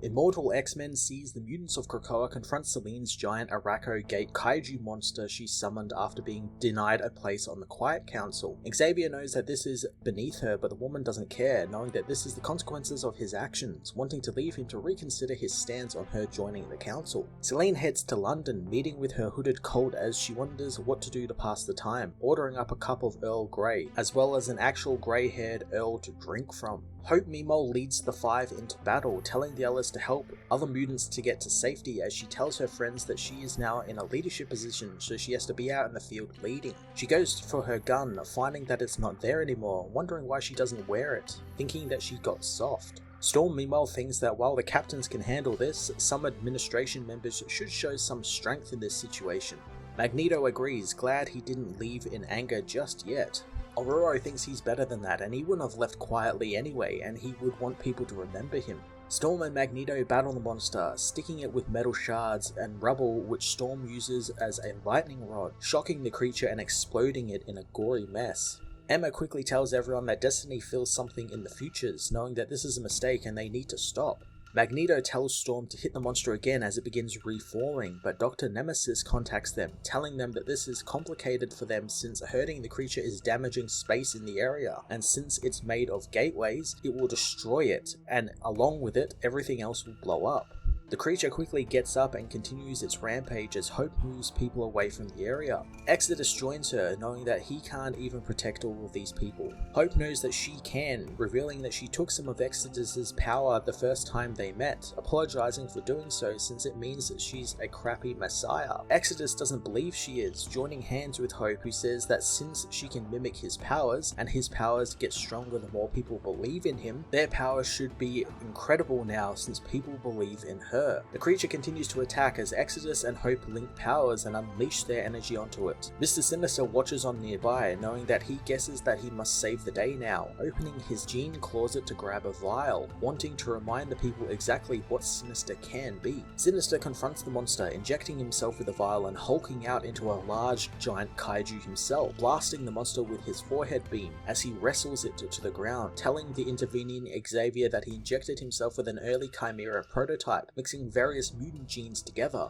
Immortal X-Men sees the mutants of Krakoa confront Selene's giant Araco Gate kaiju monster she summoned after being denied a place on the Quiet Council. Xavier knows that this is beneath her, but the woman doesn't care, knowing that this is the consequences of his actions, wanting to leave him to reconsider his stance on her joining the council. Selene heads to London, meeting with her hooded cult as she wonders what to do to pass the time, ordering up a cup of Earl Grey, as well as an actual grey-haired Earl to drink from. Hope meanwhile leads the five into battle, telling the others to help other mutants to get to safety, as she tells her friends that she is now in a leadership position, so she has to be out in the field leading. She goes for her gun, finding that it's not there anymore, wondering why she doesn't wear it, thinking that she got soft. Storm meanwhile thinks that while the captains can handle this, some administration members should show some strength in this situation. Magneto agrees, glad he didn't leave in anger just yet. Aurora thinks he's better than that, and he wouldn't have left quietly anyway, and he would want people to remember him. Storm and Magneto battle the monster, sticking it with metal shards and rubble which Storm uses as a lightning rod, shocking the creature and exploding it in a gory mess. Emma quickly tells everyone that Destiny feels something in the futures, knowing that this is a mistake and they need to stop. Magneto tells Storm to hit the monster again as it begins reforming, but Dr. Nemesis contacts them, telling them that this is complicated for them since hurting the creature is damaging space in the area, and since it's made of gateways, it will destroy it, and along with it, everything else will blow up. The creature quickly gets up and continues its rampage as Hope moves people away from the area. Exodus joins her, knowing that he can't even protect all of these people. Hope knows that she can, revealing that she took some of Exodus's power the first time they met, apologizing for doing so since it means that she's a crappy messiah. Exodus doesn't believe she is, joining hands with Hope, who says that since she can mimic his powers, and his powers get stronger the more people believe in him, their powers should be incredible now since people believe in her. The creature continues to attack as Exodus and Hope link powers and unleash their energy onto it. Mr. Sinister watches on nearby, knowing that he guesses that he must save the day now, opening his gene closet to grab a vial, wanting to remind the people exactly what Sinister can be. Sinister confronts the monster, injecting himself with a vial and hulking out into a large giant kaiju himself, blasting the monster with his forehead beam as he wrestles it to the ground, telling the intervening Xavier that he injected himself with an early Chimera prototype, mixing various mutant genes together.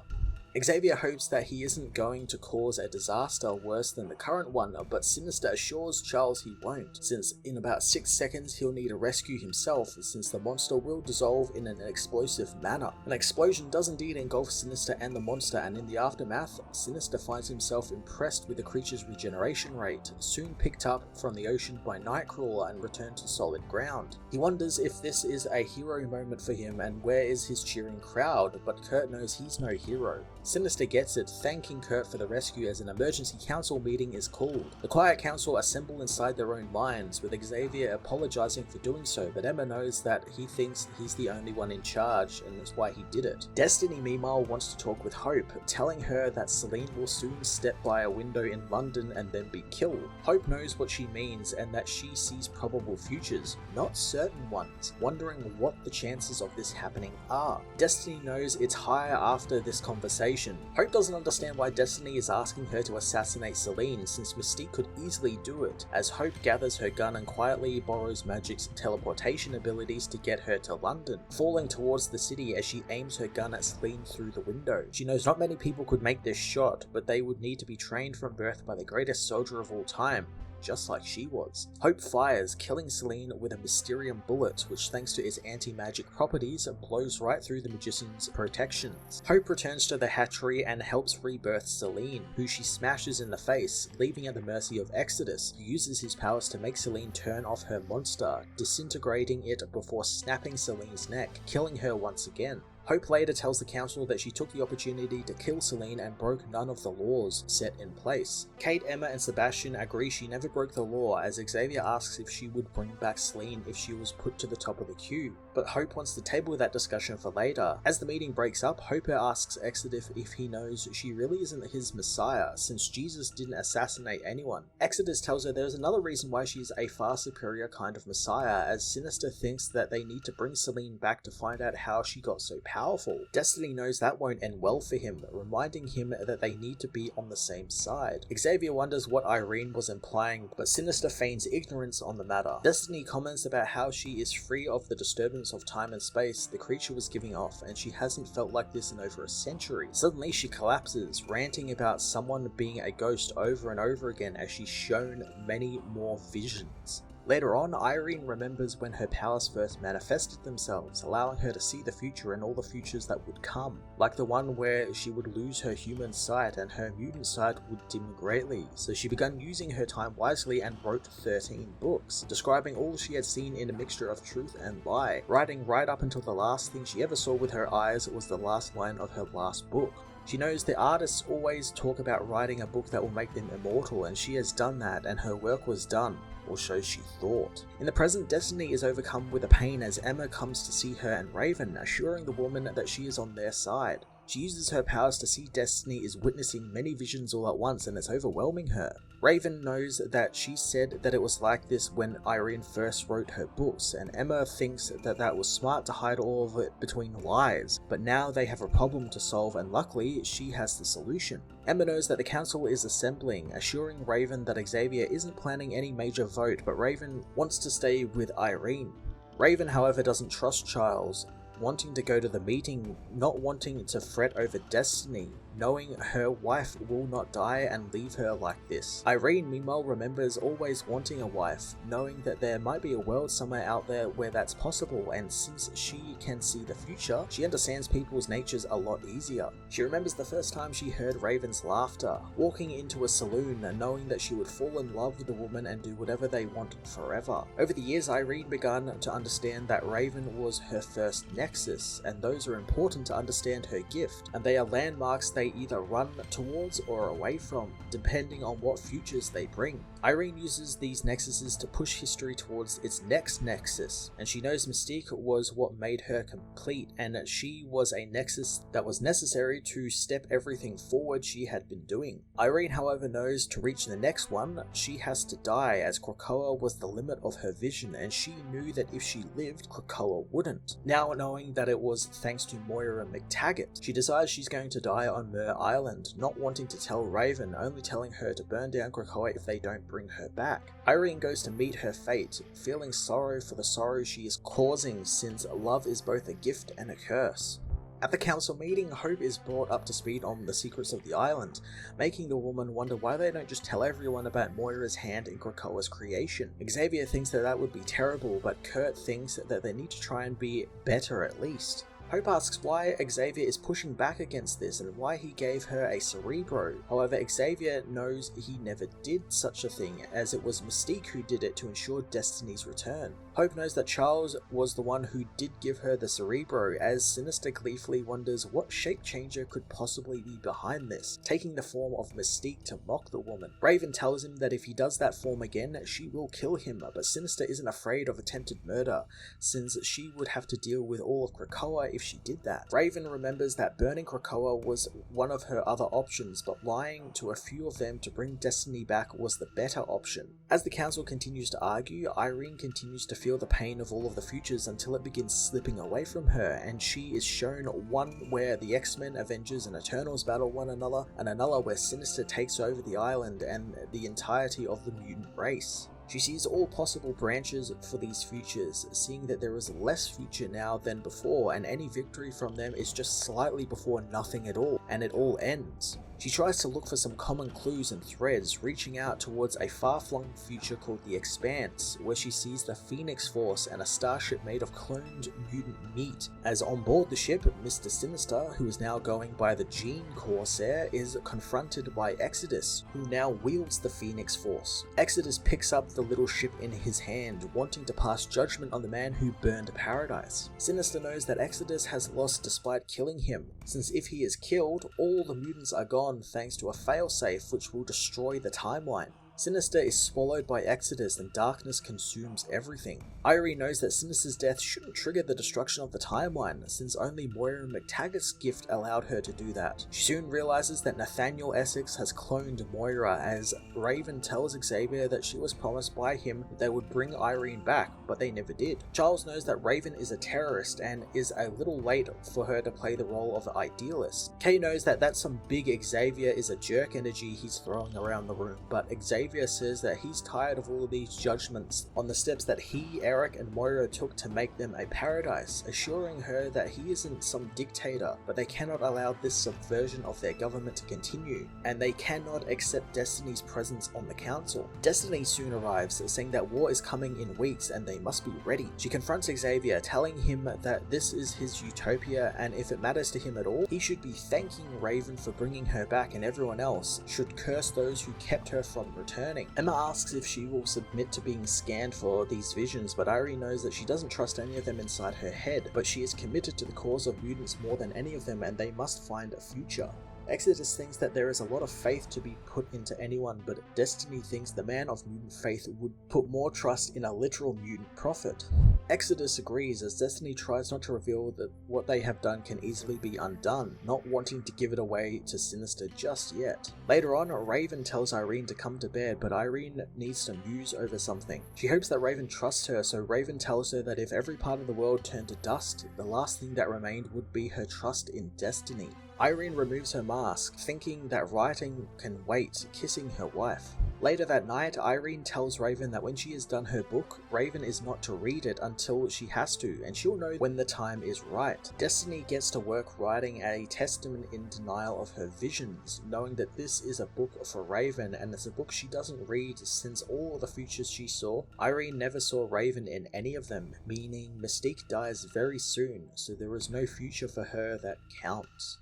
Xavier hopes that he isn't going to cause a disaster worse than the current one, but Sinister assures Charles he won't, since in about 6 seconds he'll need to rescue himself, since the monster will dissolve in an explosive manner. An explosion does indeed engulf Sinister and the monster, and in the aftermath, Sinister finds himself impressed with the creature's regeneration rate, soon picked up from the ocean by Nightcrawler and returned to solid ground. He wonders if this is a hero moment for him and where is his cheering crowd, but Kurt knows he's no hero. Sinister gets it, thanking Kurt for the rescue as an emergency council meeting is called. The Quiet Council assemble inside their own minds, with Xavier apologizing for doing so, but Emma knows that he thinks he's the only one in charge and that's why he did it. Destiny meanwhile wants to talk with Hope, telling her that Selene will soon step by a window in London and then be killed. Hope knows what she means and that she sees probable futures, not certain ones, wondering what the chances of this happening are. Destiny knows it's higher after this conversation. Hope doesn't understand why Destiny is asking her to assassinate Selene, since Mystique could easily do it, as Hope gathers her gun and quietly borrows Magic's teleportation abilities to get her to London, falling towards the city as she aims her gun at Selene through the window. She knows not many people could make this shot, but they would need to be trained from birth by the greatest soldier of all time, just like she was. Hope fires, killing Selene with a Mysterium bullet, which thanks to its anti-magic properties, blows right through the magician's protections. Hope returns to the hatchery and helps rebirth Selene, who she smashes in the face, leaving at the mercy of Exodus, who uses his powers to make Selene turn off her monster, disintegrating it before snapping Selene's neck, killing her once again. Hope later tells the council that she took the opportunity to kill Selene and broke none of the laws set in place. Kate, Emma and Sebastian agree she never broke the law, as Xavier asks if she would bring back Selene if she was put to the top of the queue, but Hope wants to table that discussion for later. As the meeting breaks up, Hope asks Exodus if he knows she really isn't his messiah, since Jesus didn't assassinate anyone. Exodus tells her there's another reason why she's a far superior kind of messiah, as Sinister thinks that they need to bring Selene back to find out how she got so powerful. powerful. Destiny knows that won't end well for him, reminding him that they need to be on the same side. Xavier wonders what Irene was implying, but Sinister feigns ignorance on the matter. Destiny comments about how she is free of the disturbance of time and space the creature was giving off, and she hasn't felt like this in over a century. Suddenly she collapses, ranting about someone being a ghost over and over again as she's shown many more visions. Later on, Irene remembers when her powers first manifested themselves, allowing her to see the future and all the futures that would come, like the one where she would lose her human sight and her mutant sight would dim greatly, so she began using her time wisely and wrote 13 books, describing all she had seen in a mixture of truth and lie, writing right up until the last thing she ever saw with her eyes was the last line of her last book. She knows the artists always talk about writing a book that will make them immortal, and she has done that, and her work was done. Or so she thought. In the present, Destiny is overcome with a pain as Emma comes to see her and Raven, assuring the woman that she is on their side. She uses her powers to see Destiny is witnessing many visions all at once, and it's overwhelming her. Raven knows that she said that it was like this when Irene first wrote her books, and Emma thinks that that was smart to hide all of it between lies, but now they have a problem to solve, and luckily she has the solution. Emma knows that the council is assembling, assuring Raven that Xavier isn't planning any major vote, but Raven wants to stay with Irene. Raven, however, doesn't trust Charles, wanting to go to the meeting, not wanting to fret over Destiny, knowing her wife will not die and leave her like this. Irene, meanwhile, remembers always wanting a wife, knowing that there might be a world somewhere out there where that's possible, and since she can see the future, she understands people's natures a lot easier. She remembers the first time she heard Raven's laughter, walking into a saloon and knowing that she would fall in love with the woman and do whatever they wanted forever. Over the years, Irene began to understand that Raven was her first nexus, and those are important to understand her gift, and they are landmarks they either run towards or away from, depending on what futures they bring. Irene uses these nexuses to push history towards its next nexus, and she knows Mystique was what made her complete, and that she was a nexus that was necessary to step everything forward she had been doing. Irene, however, knows to reach the next one, she has to die, as Krakoa was the limit of her vision, and she knew that if she lived, Krakoa wouldn't. Now knowing that it was thanks to Moira McTaggart, she decides she's going to die on Mer Island, not wanting to tell Raven, only telling her to burn down Krakoa if they don't bring her back. Irene goes to meet her fate, feeling sorrow for the sorrow she is causing, since love is both a gift and a curse. At the council meeting, Hope is brought up to speed on the secrets of the island, making the woman wonder why they don't just tell everyone about Moira's hand in Krakoa's creation. Xavier thinks that that would be terrible, but Kurt thinks that they need to try and be better at least. Hope asks why Xavier is pushing back against this and why he gave her a Cerebro. However, Xavier knows he never did such a thing, as it was Mystique who did it to ensure Destiny's return. Hope knows that Charles was the one who did give her the Cerebro, as Sinister gleefully wonders what shape changer could possibly be behind this, taking the form of Mystique to mock the woman. Raven tells him that if he does that form again, she will kill him, but Sinister isn't afraid of attempted murder, since she would have to deal with all of Krakoa if she did that. Raven remembers that burning Krakoa was one of her other options, but lying to a few of them to bring Destiny back was the better option. As the council continues to argue, Irene continues to feel the pain of all of the futures until it begins slipping away from her, and she is shown one where the X-Men, Avengers, and Eternals battle one another, and another where Sinister takes over the island and the entirety of the mutant race. She sees all possible branches for these futures, seeing that there is less future now than before, and any victory from them is just slightly before nothing at all, and it all ends. She tries to look for some common clues and threads, reaching out towards a far-flung future called the Expanse, where she sees the Phoenix Force and a starship made of cloned mutant meat. As on board the ship, Mr. Sinister, who is now going by the Gene Corsair, is confronted by Exodus, who now wields the Phoenix Force. Exodus picks up the little ship in his hand, wanting to pass judgment on the man who burned paradise. Sinister knows that Exodus has lost despite killing him, since if he is killed, all the mutants are gone thanks to a failsafe which will destroy the timeline. Sinister is swallowed by Exodus and darkness consumes everything. Irene knows that Sinister's death shouldn't trigger the destruction of the timeline, since only Moira McTaggart's gift allowed her to do that. She soon realizes that Nathaniel Essex has cloned Moira, as Raven tells Xavier that she was promised by him that they would bring Irene back, but they never did. Charles knows that Raven is a terrorist and is a little late for her to play the role of the idealist. Kay knows that that's some big Xavier is a jerk energy he's throwing around the room, but Xavier says that he's tired of all of these judgments on the steps that he, Eric, and Moira took to make them a paradise, assuring her that he isn't some dictator, but they cannot allow this subversion of their government to continue, and they cannot accept Destiny's presence on the council. Destiny soon arrives, saying that war is coming in weeks and they must be ready. She confronts Xavier, telling him that this is his utopia, and if it matters to him at all, he should be thanking Raven for bringing her back, and everyone else should curse those who kept her from returning. Emma asks if she will submit to being scanned for these visions, but Irene knows that she doesn't trust any of them inside her head, but she is committed to the cause of mutants more than any of them, and they must find a future. Exodus thinks that there is a lot of faith to be put into anyone, but Destiny thinks the man of mutant faith would put more trust in a literal mutant prophet. Exodus agrees, as Destiny tries not to reveal that what they have done can easily be undone, not wanting to give it away to Sinister just yet. Later on, Raven tells Irene to come to bed, but Irene needs to muse over something. She hopes that Raven trusts her, so Raven tells her that if every part of the world turned to dust, the last thing that remained would be her trust in Destiny. Irene removes her mask, thinking that writing can wait, kissing her wife. Later that night, Irene tells Raven that when she has done her book, Raven is not to read it until she has to, and she'll know when the time is right. Destiny gets to work writing a testament in denial of her visions, knowing that this is a book for Raven, and it's a book she doesn't read since all the futures she saw. Irene never saw Raven in any of them, meaning Mystique dies very soon, so there is no future for her that counts.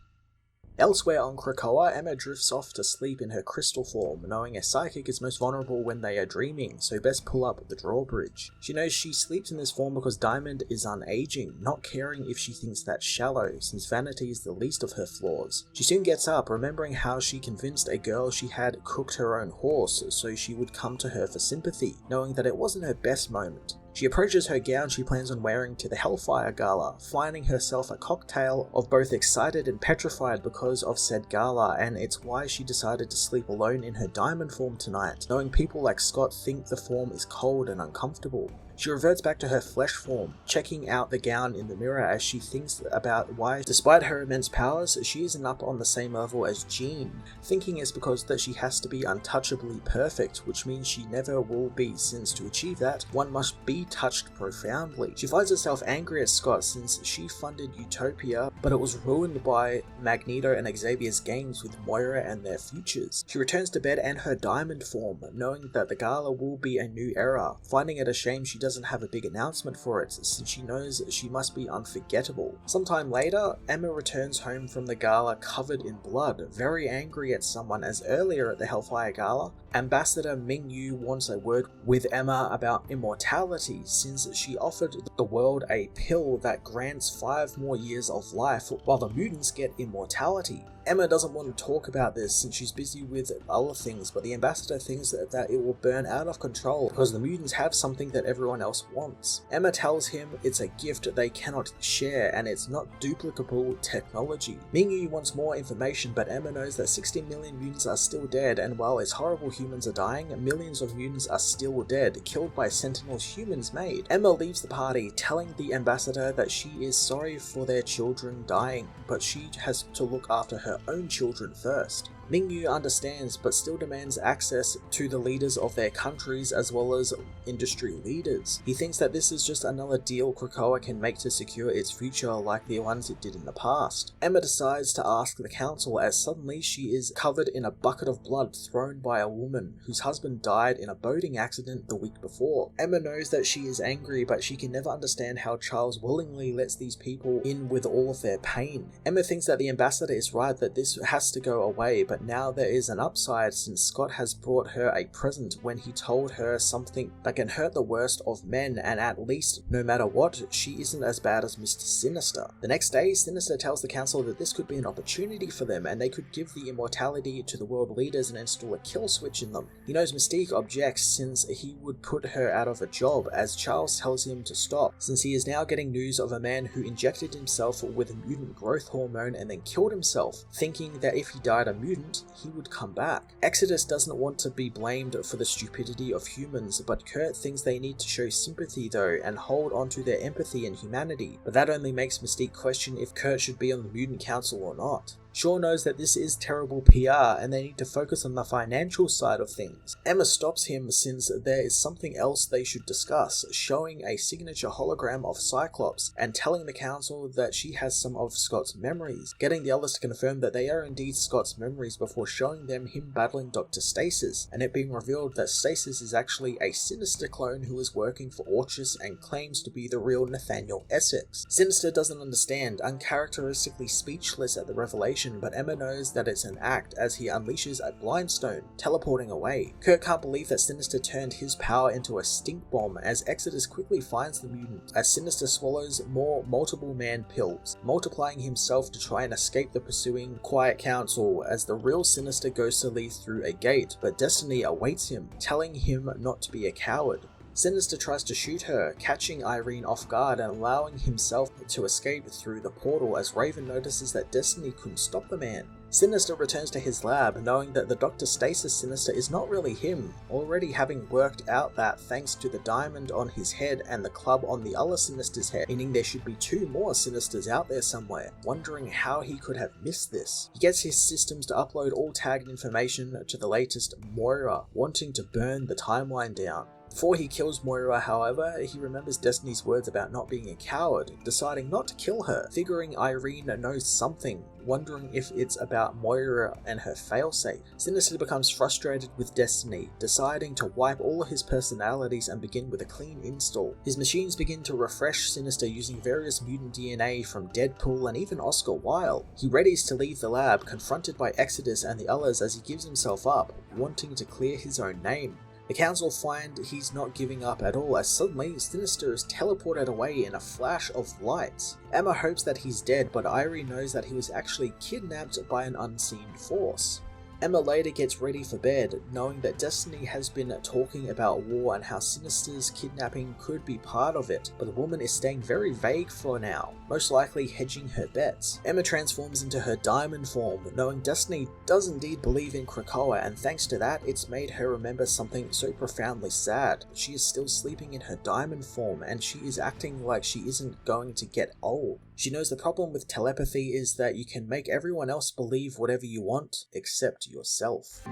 Elsewhere on Krakoa, Emma drifts off to sleep in her crystal form, knowing a psychic is most vulnerable when they are dreaming, so best pull up the drawbridge. She knows she sleeps in this form because Diamond is unaging, not caring if she thinks that's shallow, since vanity is the least of her flaws. She soon gets up, remembering how she convinced a girl she had cooked her own horse so she would come to her for sympathy, knowing that it wasn't her best moment. She approaches her gown she plans on wearing to the Hellfire Gala, finding herself a cocktail of both excited and petrified because of said gala, and it's why she decided to sleep alone in her diamond form tonight, knowing people like Scott think the form is cold and uncomfortable. She reverts back to her flesh form, checking out the gown in the mirror as she thinks about why, despite her immense powers, she isn't up on the same level as Jean, thinking it's because that she has to be untouchably perfect, which means she never will be, since to achieve that, one must be touched profoundly. She finds herself angry at Scott since she funded Utopia, but it was ruined by Magneto and Xavier's games with Moira and their futures. She returns to bed and her diamond form, knowing that the gala will be a new era, finding it a shame she doesn't have a big announcement for it, since she knows she must be unforgettable. Sometime later, Emma returns home from the gala covered in blood, very angry at someone, as earlier at the Hellfire Gala, Ambassador Ming Yu wants a word with Emma about immortality, since she offered the world a pill that grants 5 more years of life, while the mutants get immortality. Emma doesn't want to talk about this since she's busy with other things, but the ambassador thinks that it will burn out of control because the mutants have something that everyone else wants. Emma tells him it's a gift they cannot share and it's not duplicable technology. Mingyu wants more information, but Emma knows that 60 million mutants are still dead, and while it's horrible humans are dying, millions of mutants are still dead, killed by sentinels humans made. Emma leaves the party, telling the ambassador that she is sorry for their children dying, but she has to look after her own children first. Mingyu understands, but still demands access to the leaders of their countries as well as industry leaders. He thinks that this is just another deal Krakoa can make to secure its future like the ones it did in the past. Emma decides to ask the council, as suddenly she is covered in a bucket of blood thrown by a woman whose husband died in a boating accident the week before. Emma knows that she is angry, but she can never understand how Charles willingly lets these people in with all of their pain. Emma thinks that the ambassador is right, that this has to go away, but but now there is an upside since Scott has brought her a present when he told her something that can hurt the worst of men, and at least, no matter what, she isn't as bad as Mr. Sinister. The next day, Sinister tells the council that this could be an opportunity for them and they could give the immortality to the world leaders and install a kill switch in them. He knows Mystique objects since he would put her out of a job, as Charles tells him to stop, since he is now getting news of a man who injected himself with a mutant growth hormone and then killed himself, thinking that if he died a mutant, he would come back. Exodus doesn't want to be blamed for the stupidity of humans, but Kurt thinks they need to show sympathy though and hold on to their empathy and humanity, but that only makes Mystique question if Kurt should be on the Mutant Council or not. Shaw knows that this is terrible PR and they need to focus on the financial side of things. Emma stops him since there is something else they should discuss, showing a signature hologram of Cyclops and telling the council that she has some of Scott's memories, getting the others to confirm that they are indeed Scott's memories before showing them him battling Dr. Stasis, and it being revealed that Stasis is actually a Sinister clone who is working for Orchis and claims to be the real Nathaniel Essex. Sinister doesn't understand, uncharacteristically speechless at the revelation, but Emma knows that it's an act as he unleashes a blindstone, teleporting away. Kurt can't believe that Sinister turned his power into a stink bomb as Exodus quickly finds the mutant, as Sinister swallows more multiple man pills, multiplying himself to try and escape the pursuing Quiet Council as the real Sinister goes to leave through a gate, but Destiny awaits him, telling him not to be a coward. Sinister tries to shoot her, catching Irene off guard and allowing himself to escape through the portal as Raven notices that Destiny couldn't stop the man. Sinister returns to his lab, knowing that the Dr. Stasis Sinister is not really him, already having worked out that thanks to the diamond on his head and the club on the other Sinister's head, meaning there should be 2 more Sinisters out there somewhere, wondering how he could have missed this. He gets his systems to upload all tagged information to the latest Moira, wanting to burn the timeline down. Before he kills Moira, however, he remembers Destiny's words about not being a coward, deciding not to kill her, figuring Irene knows something, wondering if it's about Moira and her failsafe. Sinister becomes frustrated with Destiny, deciding to wipe all of his personalities and begin with a clean install. His machines begin to refresh Sinister using various mutant DNA from Deadpool and even Oscar Wilde. He readies to leave the lab, confronted by Exodus and the others as he gives himself up, wanting to clear his own name. The council find he's not giving up at all as suddenly Sinister is teleported away in a flash of lights. Emma hopes that he's dead, but Irie knows that he was actually kidnapped by an unseen force. Emma later gets ready for bed, knowing that Destiny has been talking about war and how Sinister's kidnapping could be part of it, but the woman is staying very vague for now, most likely hedging her bets. Emma transforms into her diamond form, knowing Destiny does indeed believe in Krakoa, and thanks to that, it's made her remember something so profoundly sad. She is still sleeping in her diamond form, and she is acting like she isn't going to get old. She knows the problem with telepathy is that you can make everyone else believe whatever you want, except yourself.